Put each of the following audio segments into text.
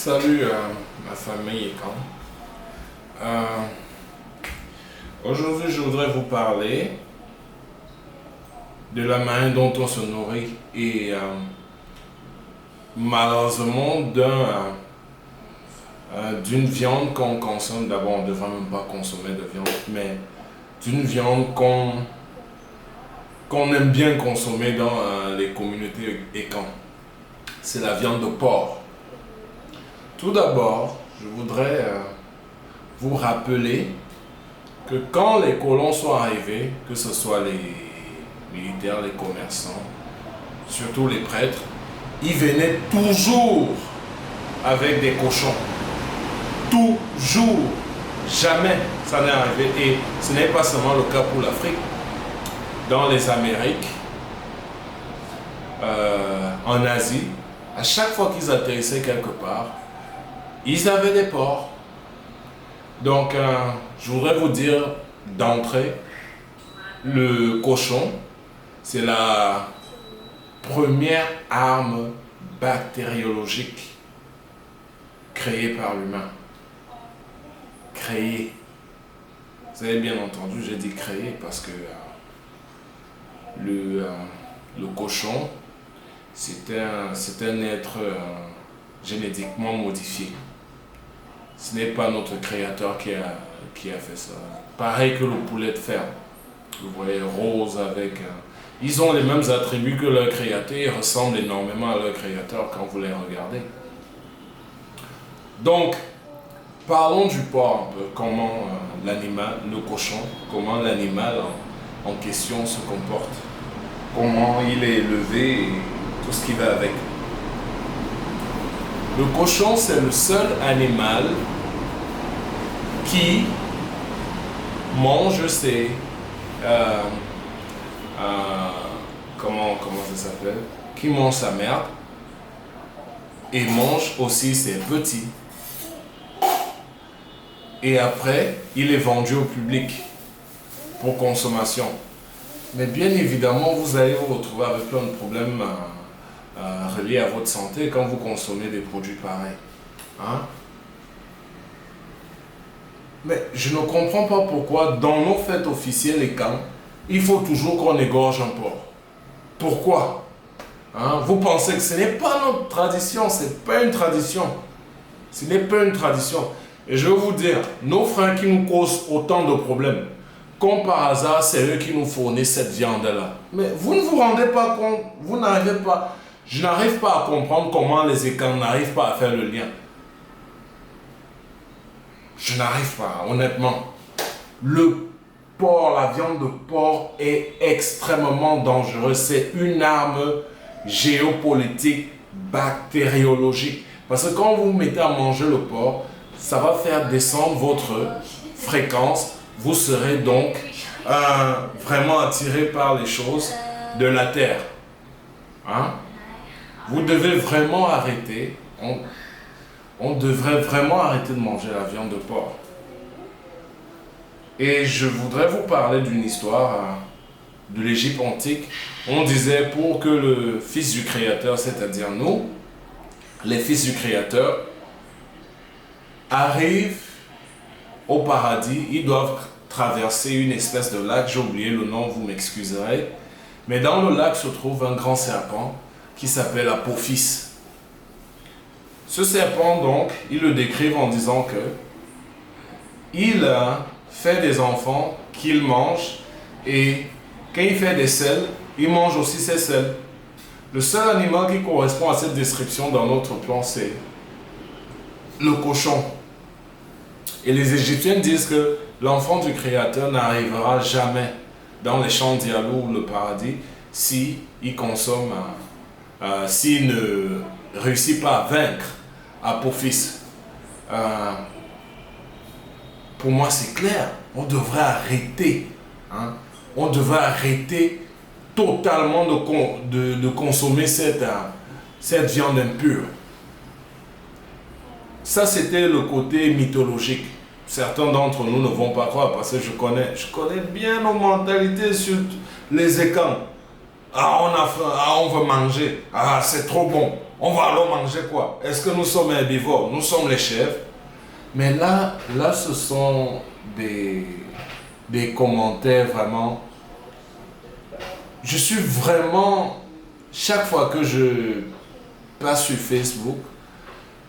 Salut ma famille et quand. Aujourd'hui, je voudrais vous parler de la manière dont on se nourrit et malheureusement d'une viande qu'on consomme. D'abord, on ne devrait même pas consommer de viande, mais d'une viande qu'on aime bien consommer dans les communautés écans. C'est la viande de porc. Tout d'abord, je voudrais vous rappeler que quand les colons sont arrivés, que ce soit les militaires, les commerçants, surtout les prêtres, ils venaient toujours avec des cochons. Toujours. Jamais ça n'est arrivé. Et ce n'est pas seulement le cas pour l'Afrique. Dans les Amériques, en Asie, à chaque fois qu'ils atterrissaient quelque part, ils avaient des porcs. Donc, je voudrais vous dire d'entrée, le cochon, c'est la première arme bactériologique créée par l'humain. Créée. Vous avez bien entendu, j'ai dit créée parce que le cochon, c'est un être génétiquement modifié. Ce n'est pas notre créateur qui a fait ça. Pareil que le poulet de ferme. Vous voyez, rose avec... ils ont les mêmes attributs que leur créateur. Ils ressemblent énormément à leur créateur quand vous les regardez. Donc, parlons du porc un peu. Comment l'animal, le cochon, comment l'animal en question se comporte. Comment il est élevé et tout ce qui va avec. Le cochon, c'est le seul animal qui mange ses... comment ça s'appelle? Qui mange sa merde et mange aussi ses petits. Et après, il est vendu au public pour consommation. Mais bien évidemment, vous allez vous retrouver avec plein de problèmes reliés à votre santé quand vous consommez des produits pareils. Hein? Mais je ne comprends pas pourquoi dans nos fêtes officielles et camps, il faut toujours qu'on égorge un porc. Pourquoi? Hein? Vous pensez que ce n'est pas notre tradition, ce n'est pas une tradition. Ce n'est pas une tradition. Et je vais vous dire, nos frères qui nous causent autant de problèmes, comme par hasard, c'est eux qui nous fournissent cette viande-là. Mais vous ne vous rendez pas compte, vous n'arrivez pas... Je n'arrive pas à comprendre comment les écans n'arrivent pas à faire le lien. Je n'arrive pas, honnêtement. Le porc, la viande de porc est extrêmement dangereuse. C'est une arme géopolitique, bactériologique. Parce que quand vous vous mettez à manger le porc, ça va faire descendre votre fréquence. Vous serez donc vraiment attiré par les choses de la terre. Hein? Vous devez vraiment arrêter. On devrait vraiment arrêter de manger la viande de porc. Et je voudrais vous parler d'une histoire de l'Égypte antique. On disait pour que le fils du Créateur, c'est-à-dire nous, les fils du Créateur, arrivent au paradis, ils doivent traverser une espèce de lac, j'ai oublié le nom, vous m'excuserez. Mais dans le lac se trouve un grand serpent qui s'appelle Apophis. Ce serpent, donc, ils le décrivent en disant que il fait des enfants qu'il mange et quand il fait des selles, il mange aussi ses selles. Le seul animal qui correspond à cette description dans notre plan, c'est le cochon. Et les Égyptiens disent que l'enfant du Créateur n'arrivera jamais dans les champs d'Yalou ou le paradis s'il consomme, s'il ne réussit pas à vaincre Apophis. Pour moi, c'est clair. On devrait arrêter. Hein? On devrait arrêter totalement de consommer cette viande impure. Ça, c'était le côté mythologique. Certains d'entre nous ne vont pas croire parce que je connais bien nos mentalités sur les écrans. Ah, on a faim, ah, on veut manger, ah, c'est trop bon. On va alors manger quoi? Est-ce que nous sommes herbivores? Nous sommes les chèvres. Mais là ce sont des commentaires vraiment... Je suis vraiment... Chaque fois que je passe sur Facebook,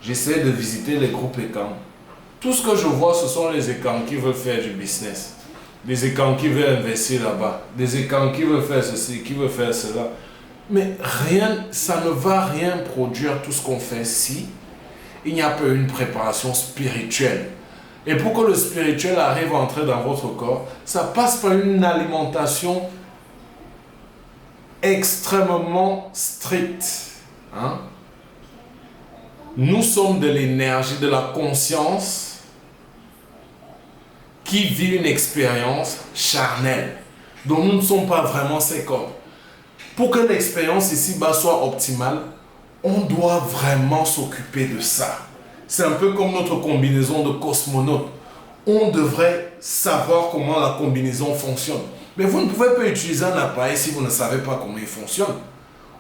j'essaie de visiter les groupes écans. Tout ce que je vois, ce sont les écans qui veulent faire du business. Des écans qui veulent investir là-bas. Des écans qui veulent faire ceci, qui veulent faire cela. Mais rien, ça ne va rien produire tout ce qu'on fait si il n'y a pas une préparation spirituelle. Et pour que le spirituel arrive à entrer dans votre corps, ça passe par une alimentation extrêmement stricte. Hein? Nous sommes de l'énergie, de la conscience qui vit une expérience charnelle. Donc nous ne sommes pas vraiment ces corps. Pour que l'expérience ici-bas soit optimale, on doit vraiment s'occuper de ça. C'est un peu comme notre combinaison de cosmonaute. On devrait savoir comment la combinaison fonctionne. Mais vous ne pouvez pas utiliser un appareil si vous ne savez pas comment il fonctionne.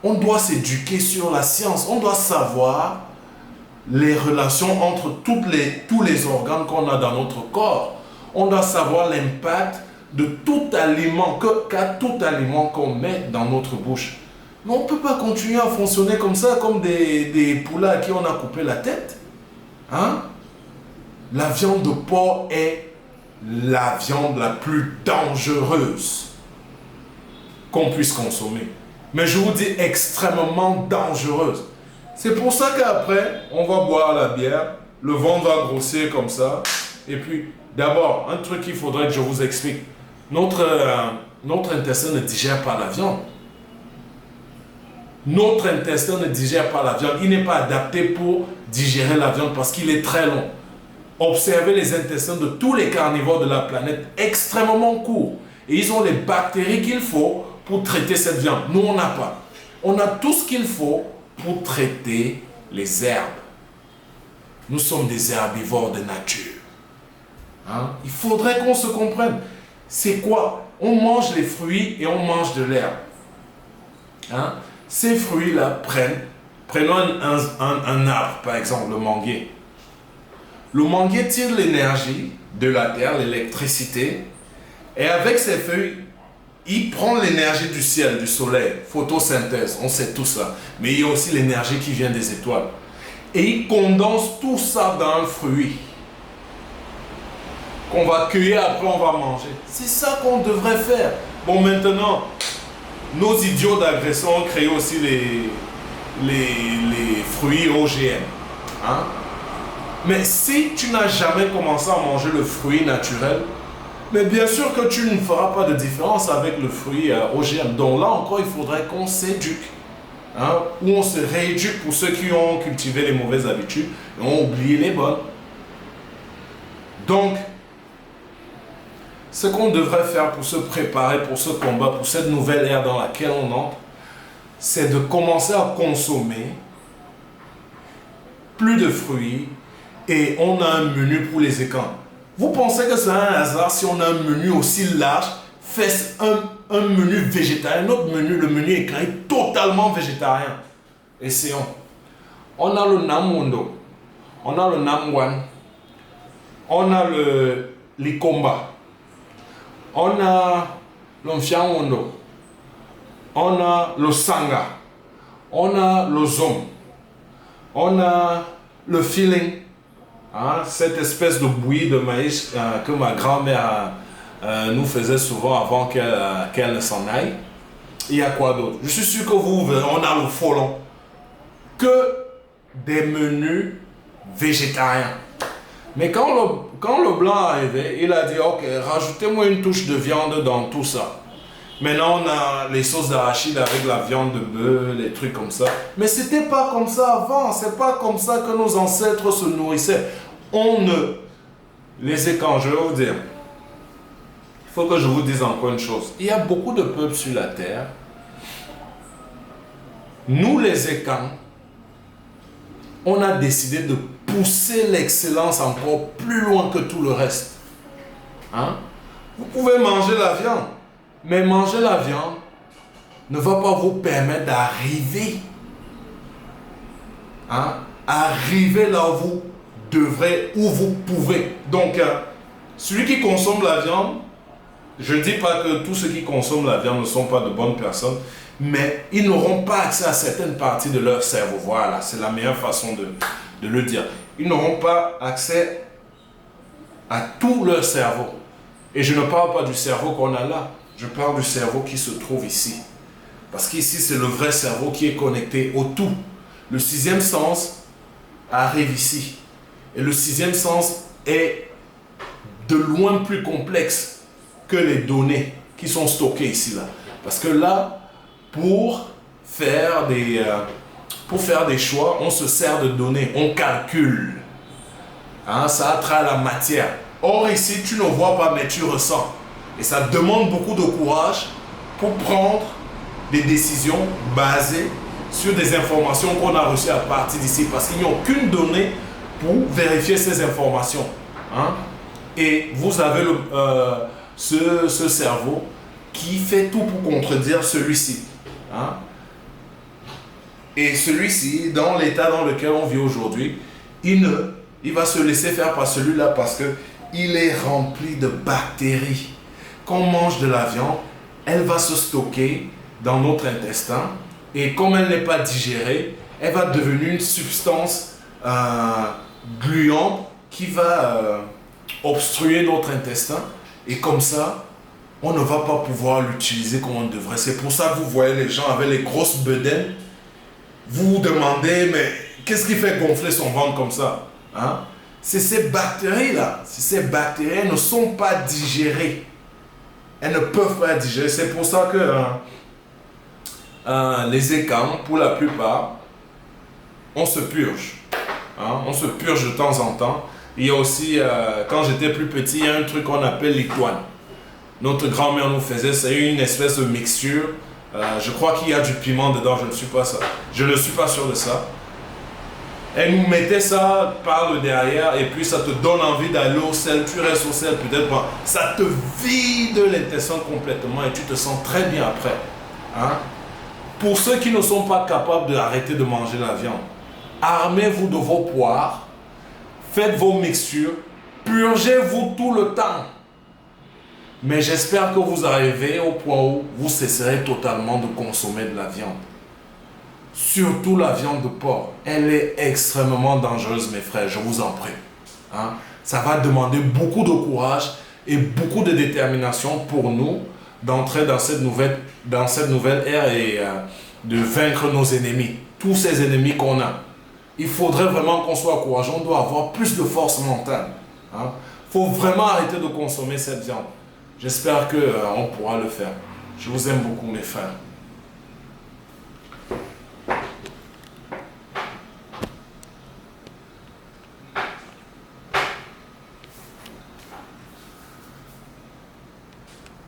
On doit s'éduquer sur la science. On doit savoir les relations entre tous les organes qu'on a dans notre corps. On doit savoir l'impact de tout aliment, qu'a tout aliment qu'on met dans notre bouche. Mais on ne peut pas continuer à fonctionner comme ça, comme des poulets à qui on a coupé la tête. Hein? La viande de porc est la viande la plus dangereuse qu'on puisse consommer. Mais je vous dis extrêmement dangereuse. C'est pour ça qu'après, on va boire la bière, le ventre va grossir comme ça. Et puis, d'abord, un truc qu'il faudrait que je vous explique. Notre intestin ne digère pas la viande. Notre intestin ne digère pas la viande. Il n'est pas adapté pour digérer la viande parce qu'il est très long. Observez les intestins de tous les carnivores de la planète, extrêmement courts. Et ils ont les bactéries qu'il faut pour traiter cette viande. Nous, on n'a pas. On a tout ce qu'il faut pour traiter les herbes. Nous sommes des herbivores de nature. Hein? Il faudrait qu'on se comprenne. C'est quoi? On mange les fruits et on mange de l'herbe. Hein? Ces fruits-là prenons un arbre, par exemple, le manguier. Le manguier tire l'énergie de la terre, l'électricité, et avec ses feuilles, il prend l'énergie du ciel, du soleil, photosynthèse, on sait tout ça. Mais il y a aussi l'énergie qui vient des étoiles. Et il condense tout ça dans un fruit qu'on va cueillir, après on va manger. C'est ça qu'on devrait faire. Bon, maintenant, nos idiots d'agresseurs ont créé aussi les fruits OGM. Hein? Mais si tu n'as jamais commencé à manger le fruit naturel, mais bien sûr que tu ne feras pas de différence avec le fruit OGM. Donc là encore, il faudrait qu'on s'éduque. Hein? Ou on se rééduque pour ceux qui ont cultivé les mauvaises habitudes et ont oublié les bonnes. Donc, ce qu'on devrait faire pour se préparer pour ce combat, pour cette nouvelle ère dans laquelle on entre, c'est de commencer à consommer plus de fruits et on a un menu pour les écans. Vous pensez que c'est un hasard si on a un menu aussi large, fait un menu végétarien, notre menu, le menu écran est totalement végétarien. Essayons. On a le namundo, on a le namwan, on a le likomba, on a l'onfiamondo, on a le sanga, on a le zom, on a le feeling, hein, cette espèce de bouillie de maïs que ma grand-mère nous faisait souvent avant qu'elle ne s'en aille. Il y a quoi d'autre? Je suis sûr que vous verrez, on a le folon. Que des menus végétariens. Mais quand le blanc est arrivé, il a dit, ok, rajoutez-moi une touche de viande dans tout ça. Maintenant, on a les sauces d'arachide avec la viande de bœuf, les trucs comme ça. Mais c'était pas comme ça avant. C'est pas comme ça que nos ancêtres se nourrissaient. Les écans, je vais vous dire. Il faut que je vous dise encore une chose. Il y a beaucoup de peuples sur la terre. Nous, les écans, on a décidé de pousser l'excellence encore plus loin que tout le reste. Hein? Vous pouvez manger la viande. Mais manger la viande ne va pas vous permettre d'arriver Hein? Arrivez là où vous devrez, où vous pouvez. Donc, celui qui consomme la viande, je ne dis pas que tous ceux qui consomment la viande ne sont pas de bonnes personnes, mais ils n'auront pas accès à certaines parties de leur cerveau. Voilà, c'est la meilleure façon de le dire. Ils n'auront pas accès à tout leur cerveau. Et je ne parle pas du cerveau qu'on a là, je parle du cerveau qui se trouve ici. Parce qu'ici, c'est le vrai cerveau qui est connecté au tout. Le sixième sens arrive ici. Et le sixième sens est de loin plus complexe que les données qui sont stockées ici. Là. Parce que là, pour faire des choix, on se sert de données, on calcule. Hein, ça a trait à la matière. Or ici, tu ne vois pas, mais tu ressens. Et ça demande beaucoup de courage pour prendre des décisions basées sur des informations qu'on a reçues à partir d'ici. Parce qu'il n'y a aucune donnée pour vérifier ces informations. Hein? Et vous avez ce cerveau qui fait tout pour contredire celui-ci. Hein? Et celui-ci, dans l'état dans lequel on vit aujourd'hui, il va se laisser faire par celui-là parce qu'il est rempli de bactéries. Quand on mange de la viande, elle va se stocker dans notre intestin et comme elle n'est pas digérée, elle va devenir une substance gluante qui va obstruer notre intestin et comme ça, on ne va pas pouvoir l'utiliser comme on devrait. C'est pour ça que vous voyez les gens avec les grosses bedaines. Vous vous demandez, mais qu'est-ce qui fait gonfler son ventre comme ça? Hein? C'est ces bactéries-là. Ces bactéries ne sont pas digérées. Elles ne peuvent pas être digérées. C'est pour ça que les écames, pour la plupart, on se purge. Hein? On se purge de temps en temps. Il y a aussi, quand j'étais plus petit, il y a un truc qu'on appelle l'itoine. Notre grand-mère nous faisait, c'est une espèce de mixture. Je crois qu'il y a du piment dedans, je ne suis pas sûr de ça. Elle nous mettait ça par le derrière et puis ça te donne envie d'aller au sel. Tu restes au sel peut-être pas. Ça te vide l'intestin complètement et tu te sens très bien après. Hein? Pour ceux qui ne sont pas capables d'arrêter de manger la viande, armez-vous de vos poires, faites vos mixtures, purgez-vous tout le temps. Mais j'espère que vous arrivez au point où vous cesserez totalement de consommer de la viande. Surtout la viande de porc. Elle est extrêmement dangereuse, mes frères, je vous en prie. Hein? Ça va demander beaucoup de courage et beaucoup de détermination pour nous d'entrer dans cette nouvelle ère et de vaincre nos ennemis. Tous ces ennemis qu'on a. Il faudrait vraiment qu'on soit courageux. On doit avoir plus de force mentale. Hein? Faut vraiment arrêter de consommer cette viande. J'espère qu'on pourra le faire. Je vous aime beaucoup, mes frères.